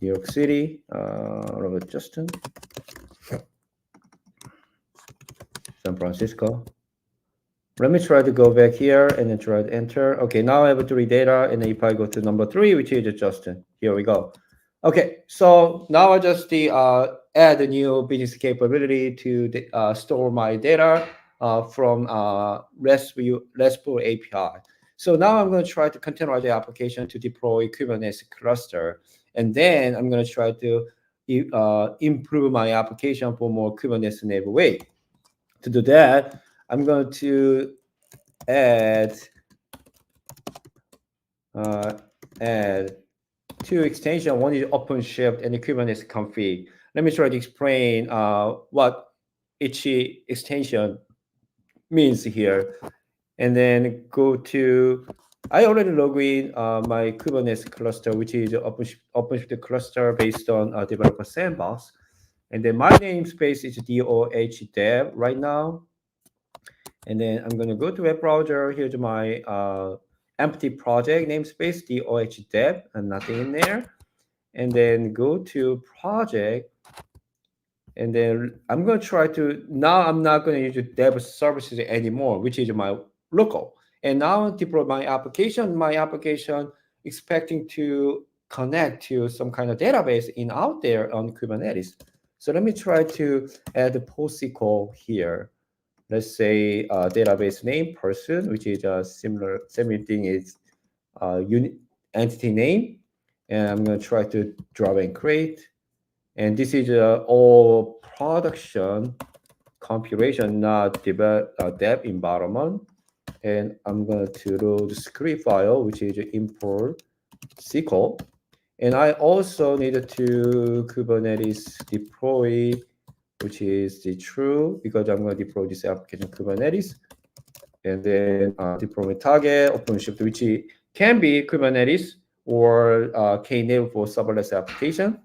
New York City. Robert Justin, San Francisco. Let me try to go back here and then try to enter. Okay, now I have 3 data, and then if I go to number 3, which is Justin, here we go. Okay, so now I just add a new business capability to store my data from RESTful API. So now I'm going to try to containerize the application to deploy Kubernetes cluster, and then I'm going to try to improve my application for more Kubernetes native way. To do that, I'm going to add 2 extensions. One is OpenShift and the Kubernetes config. Let me try to explain what each extension means here. And then go to, I already log in my Kubernetes cluster, which is OpenShift cluster based on developer sandbox. And then my namespace is DOH right now. And then I'm going to go to web browser. Here's my empty project namespace, DOH and nothing in there. And then go to project. And then I'm going to try to, now I'm not going to use dev services anymore, which is my local. And now deploy my application expecting to connect to some kind of database in out there on Kubernetes. So let me try to add the PostSQL here. Let's say database name person, which is a same thing is unit entity name. And I'm going to try to drop and create. And this is all production compilation, not dev environment. And I'm going to load the script file, which is import SQL. And I also needed to Kubernetes deploy, which is the true, because I'm going to deploy this application Kubernetes. And then deployment target, OpenShift, which can be Kubernetes or Knative for serverless application.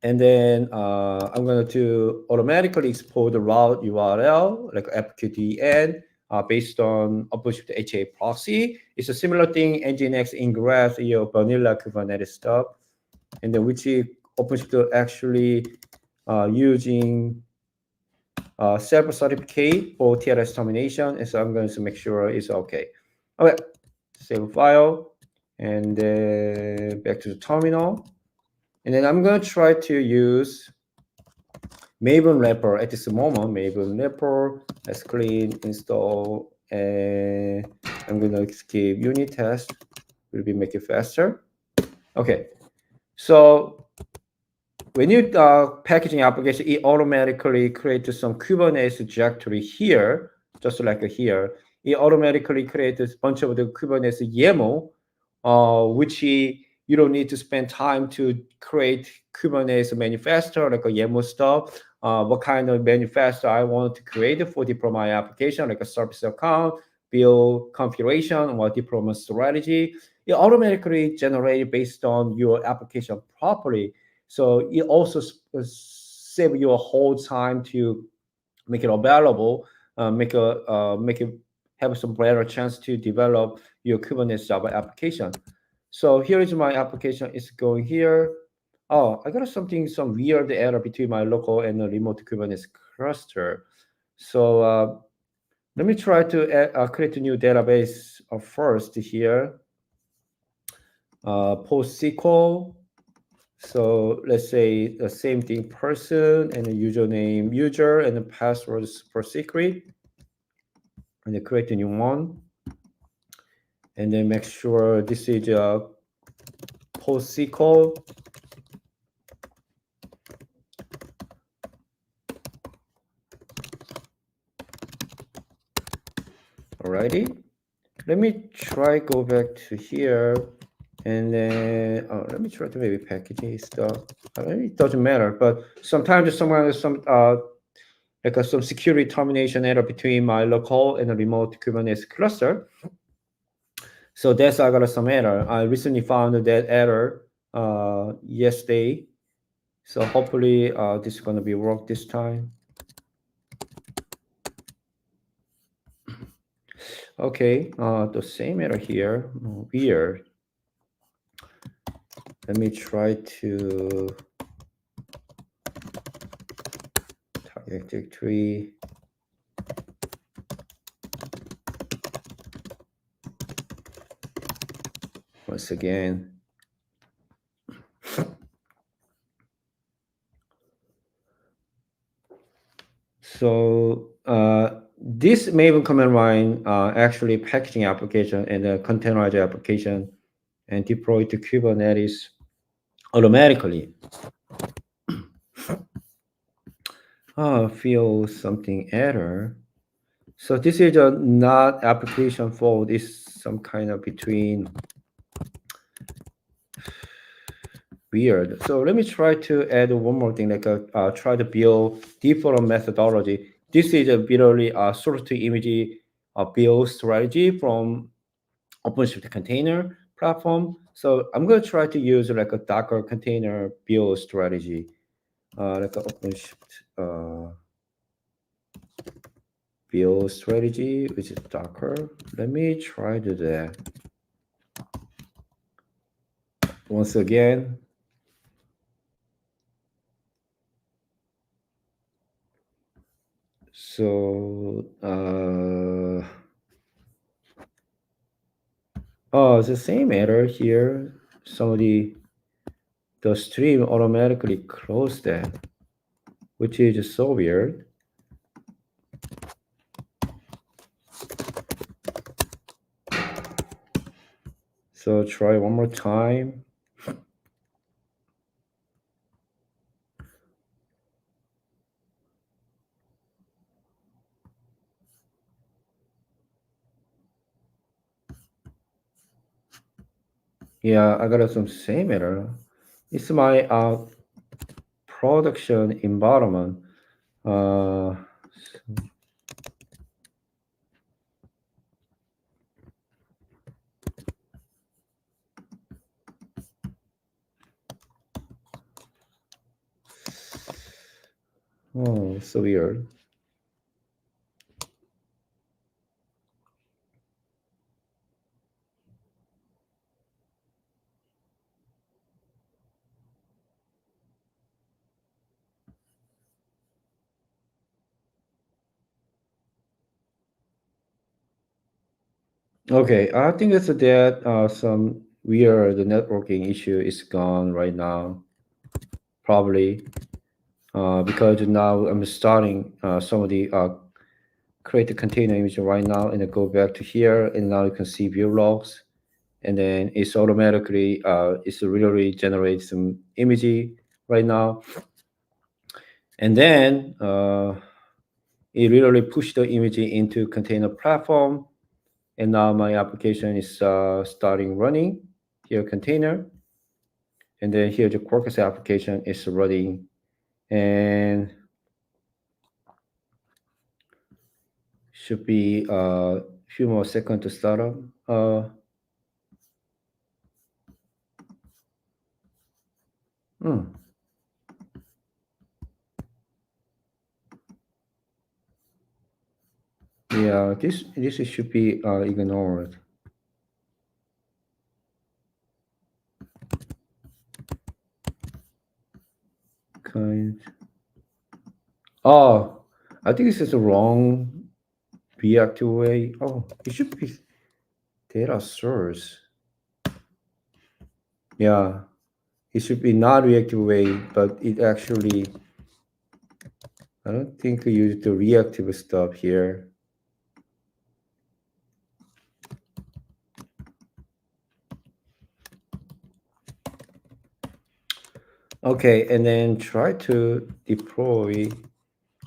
And then I'm going to automatically export the route URL, like fqdn, based on OpenShift HA proxy. It's a similar thing, Nginx, Ingress, your vanilla Kubernetes stuff. And then which OpenShift actually using self-certificate for TLS termination. And so I'm going to make sure it's okay. Okay, save file. and then back to the terminal. And then I'm going to try to use Maven wrapper at this moment. Maven wrapper, let's clean, install, and I'm going to skip unit test. Will be make it faster. Okay, so when you packaging application, it automatically creates some Kubernetes directory here, just like here. It automatically creates a bunch of the Kubernetes YAML, which you don't need to spend time to create Kubernetes manifesto, like a YAML stuff. What kind of manifesto I want to create for deploy my application, like a service account, build configuration, or deployment strategy. It automatically generated based on your application properly. So it also save you a whole time to make it available, make it have some better chance to develop your Kubernetes Java application. So here is my application. It's going here. Oh, I got some weird error between my local and the remote Kubernetes cluster. So let me try to create a new database first here. PostSQL. So let's say the same thing, person and the username user and the password for secret. And then create a new one. And then make sure this is a PostSQL. Alrighty. Let me try go back to here. And then let me try to maybe packaging stuff. It doesn't matter, but sometimes someone has some like some security termination error between my local and the remote Kubernetes cluster. So that's I got some error. I recently found that error yesterday. So hopefully this is gonna be work this time. Okay, the same error here. Weird. Let me try to target directory. Once again. So this Maven command line actually packaging application and a containerized application and deploy to Kubernetes automatically. Feel something error. So this is a not application fault. It's some kind of between weird. So let me try to add one more thing, like try to build default methodology. This is a literally source to image build strategy from OpenShift container platform. So I'm going to try to use like a Docker container build strategy, like a OpenShift build strategy, which is Docker. Let me try to do that. Once again, so oh, it's the same error here. Somebody the stream automatically closed that, which is so weird. So try one more time. Yeah, I got some same error. It's my production environment. Oh, so weird. Okay, I think it's that some where the networking issue is gone right now, probably because now I'm starting some of the create the container image right now, and then go back to here, and now you can see view logs, and then it's automatically it's really generates some image right now, and then it literally pushed the image into container platform, and now my application is starting running here container, and then here the Quarkus application is running, and should be a few more seconds to start up. Hmm. Yeah, this should be ignored. Kind. Oh, I think this is the wrong reactive way. Oh, it should be data source. Yeah, it should be not reactive way, but it actually, I don't think we use the reactive stuff here. Okay, and then try to deploy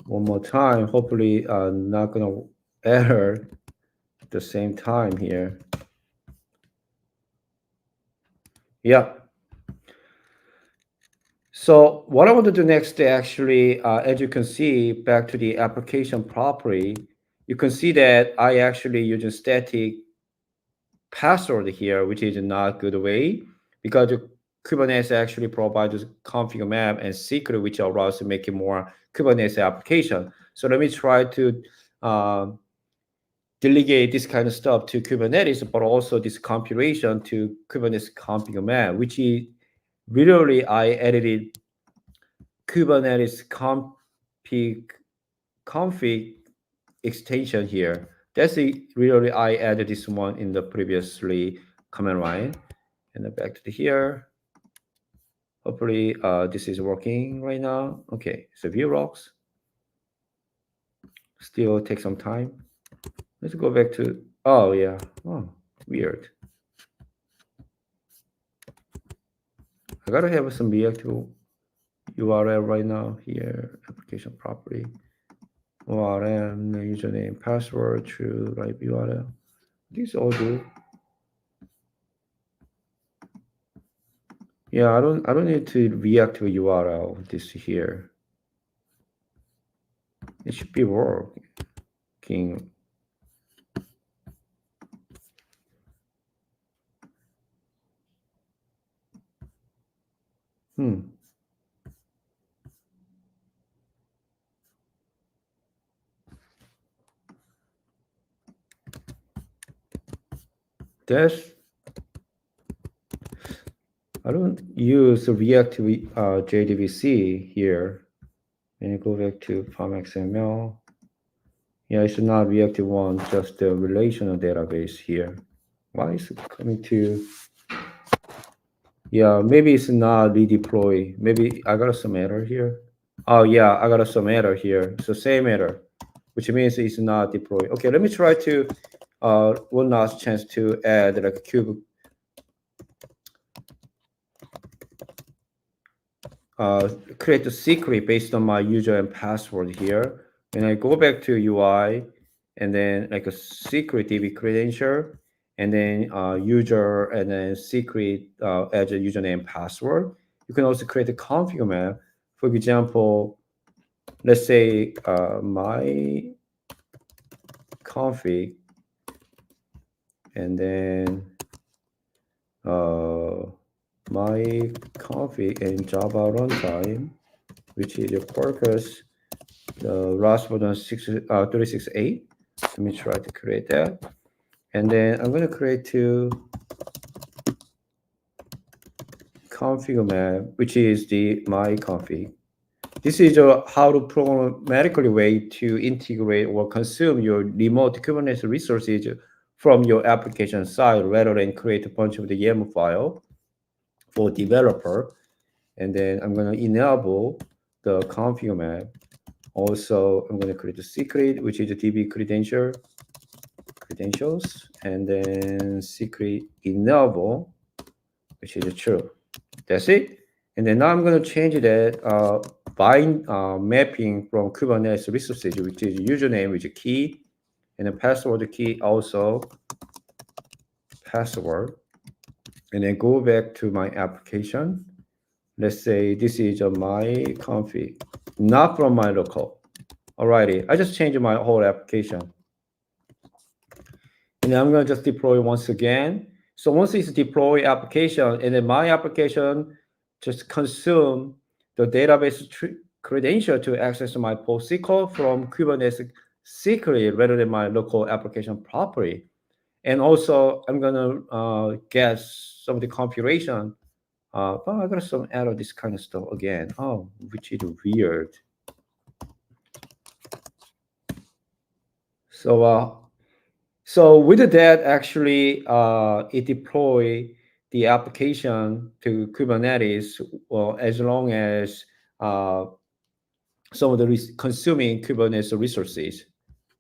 one more time. Hopefully, not gonna error at the same time here. Yeah. So what I want to do next, actually, as you can see, back to the application property, you can see that I actually use a static password here, which is not good way, because the Kubernetes actually provides config map and secret, which allows to make it more Kubernetes application. So let me try to um, delegate this kind of stuff to Kubernetes, but also this compilation to Kubernetes config map, which is literally I edited Kubernetes config extension here. That's the really I added this one in the previously command line, and then back to the here. Hopefully this is working right now. Okay, so view logs still take some time. Let's go back to, oh yeah, oh weird. I gotta have some reactive URL right now here, application property, ORM, username, password, true, right URL. These all good. Yeah, I don't need to reactive URL this here. It should be working. That's, I don't use the reactive JDBC here. And you go back to Farm XML. Yeah, it's not reactive one, just the relational database here. Why is it coming to? Yeah, maybe it's not redeploy. Maybe I got some error here. Oh yeah, I got some error here. It's the same error, which means it's not deployed. Okay, let me try to one last chance to add like cube create a secret based on my user and password here. And I go back to UI, and then like a secret DB credential, and then user, and then secret as a username and password. You can also create a config map. For example, let's say my config, and then my config and Java runtime, which is your Quarkus, the last version 36.8. Let me try to create that. And then I'm going to create two config map, which is the my config. This is how to programmatically way to integrate or consume your remote Kubernetes resources from your application side rather than create a bunch of the YAML file for developer. And then I'm going to enable the config map. Also, I'm going to create a secret, which is a DB credentials, and then secret enable, which is true. That's it. And then now I'm going to change that bind mapping from Kubernetes resources, which is username, which is key, and the password key also password. And then go back to my application. Let's say this is my config, not from my local. Alrighty, I just changed my whole application. And then I'm going to just deploy once again. So once it's deploy application, and then my application just consume the database credential to access my PostSQL from Kubernetes secretly rather than my local application properly. And also, I'm going to get some of the configuration. But I got some error, this kind of stuff again. Oh, which is weird. So with that, actually, it deploy the application to Kubernetes, well, as long as some of the consuming Kubernetes resources.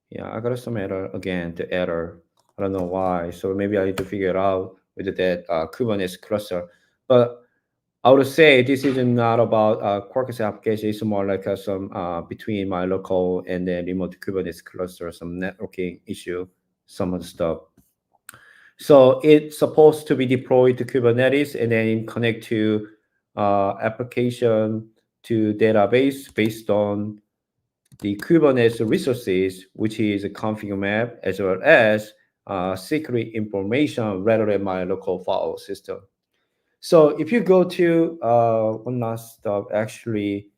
Yeah, I got some error again, the error. I don't know why. So maybe I need to figure it out with that Kubernetes cluster. But I would say this is not about Quarkus application. It's more like some between my local and then remote Kubernetes cluster, some networking issue, some of the stuff. So it's supposed to be deployed to Kubernetes and then connect to application to database based on the Kubernetes resources, which is a config map as well as secret information rather than my local file system. So if you go to one last stop, actually,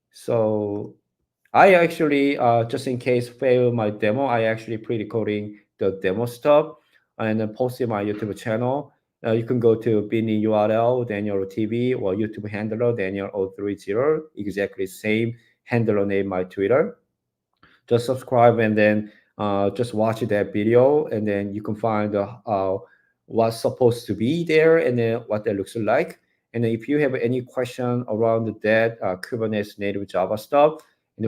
so I actually, just in case fail my demo, I actually pre-recording the demo stuff and then post it my YouTube channel. You can go to Bini URL, Daniel TV, or YouTube handler, Daniel030, exactly same handler name, my Twitter. Just subscribe and then just watch that video, and then you can find what's supposed to be there and then what that looks like. And then if you have any question around that Kubernetes native Java stuff,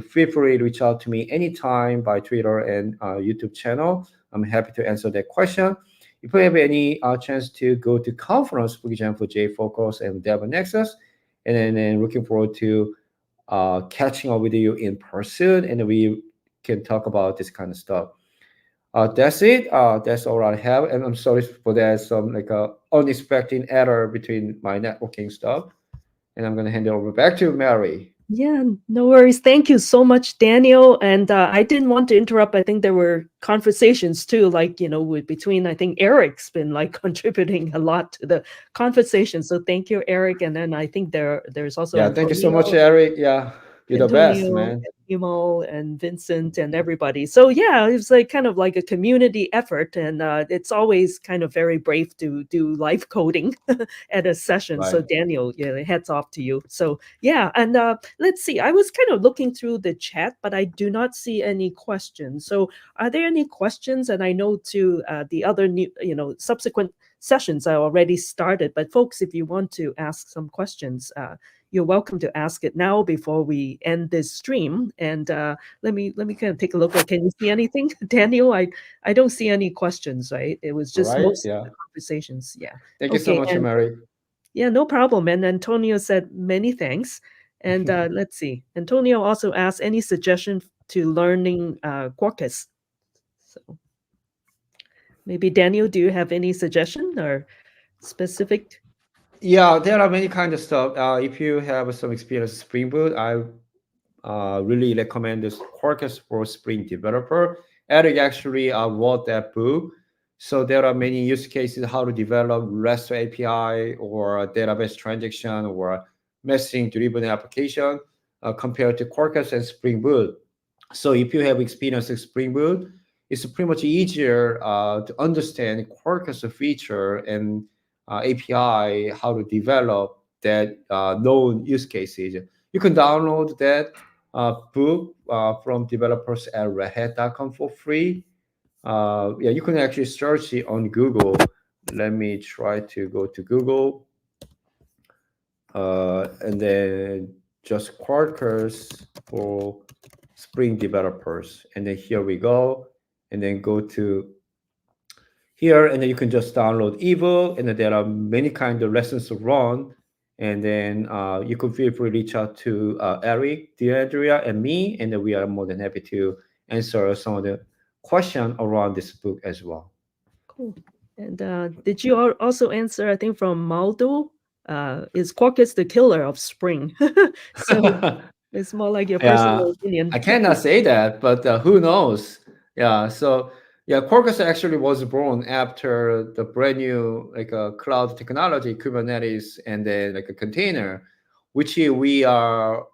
feel free to reach out to me anytime by Twitter and YouTube channel. I'm happy to answer that question. If you have any chance to go to conference, for example, JFocus and Dev Nexus, and then looking forward to catching up with you in person, and we can talk about this kind of stuff. That's it. That's all I have, and I'm sorry for that. Some like a unexpected error between my networking stuff, and I'm gonna hand it over back to Mary. Yeah, no worries. Thank you so much, Daniel. And I didn't want to interrupt. I think there were conversations too, like, between, I think Eric's been like contributing a lot to the conversation. So thank you, Eric. And then I think there's also Yeah, thank you so much, Eric. Yeah, you're the best, Antonio, man. Imo, and Vincent, and everybody. So yeah, it's like kind of like a community effort, and it's always kind of very brave to do live coding at a session. Right. So Daniel, yeah, hats off to you. So yeah, and let's see. I was kind of looking through the chat, but I do not see any questions. So are there any questions? And I know to the other new, subsequent sessions are already started. But folks, if you want to ask some questions, you're welcome to ask it now before we end this stream. And let me kind of take a look. Can you see anything, Daniel? I don't see any questions. Right? It was just Right. most of Yeah. the conversations. Yeah. Thank you so Okay. much, And Mary. yeah, no problem. And Antonio said many thanks. And let's see. Antonio also asked any suggestion to learning Quarkus. So maybe Daniel, do you have any suggestion or specific? Yeah, there are many kind of stuff. If you have some experience with Spring Boot, I really recommend this Quarkus for Spring Developer. Eric actually wrote that book. So there are many use cases how to develop REST API or a database transaction or messaging driven application compared to Quarkus and Spring Boot. So if you have experience with Spring Boot, it's pretty much easier to understand Quarkus feature and API, how to develop that known use cases. You can download that book from developers at redhat.com for free. Yeah, you can actually search it on Google. Let me try to go to Google, and then just Quarkus for Spring developers, and then here we go, and then go to here, and then you can just download ebook, and then there are many kind of lessons to run, and then you can feel free to reach out to Eric, Deandrea, and me, and then we are more than happy to answer some of the question around this book as well. Cool. And did you also answer, I think, from Maldo? Is Quarkus the killer of Spring? So it's more like your Yeah, personal opinion. I cannot say that, but who knows? Yeah, so yeah, Quarkus actually was born after the brand new like a cloud technology, Kubernetes, and then like a container, which we are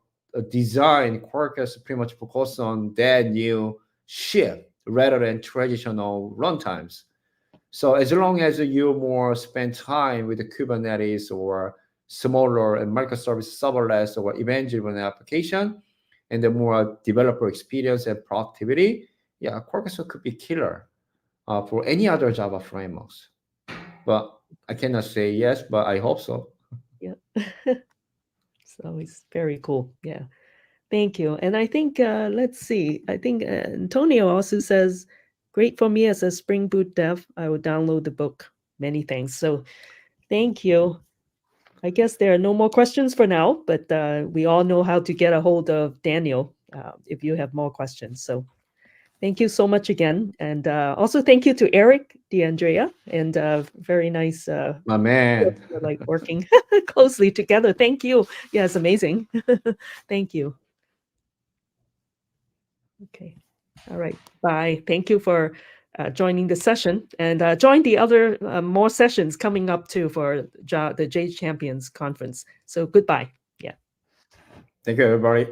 design Quarkus pretty much focus on that new shift rather than traditional runtimes. So as long as you more spend time with the Kubernetes or smaller and microservice serverless or event-driven application, and the more developer experience and productivity, yeah, Quarkus could be killer for any other Java frameworks. But I cannot say yes, but I hope so. Yeah. So it's very cool. Yeah. Thank you. And I think, let's see, I think Antonio also says, great for me as a Spring Boot dev. I will download the book. Many thanks. So thank you. I guess there are no more questions for now, but we all know how to get a hold of Daniel if you have more questions. So thank you so much again. And also thank you to Eric, DeAndrea, and very nice My man. like working closely together. Thank you. Yeah, it's amazing. Thank you. Okay. All right. Bye. Thank you for joining the session, and join the other more sessions coming up too for the J Champions conference. So goodbye. Yeah. Thank you, everybody.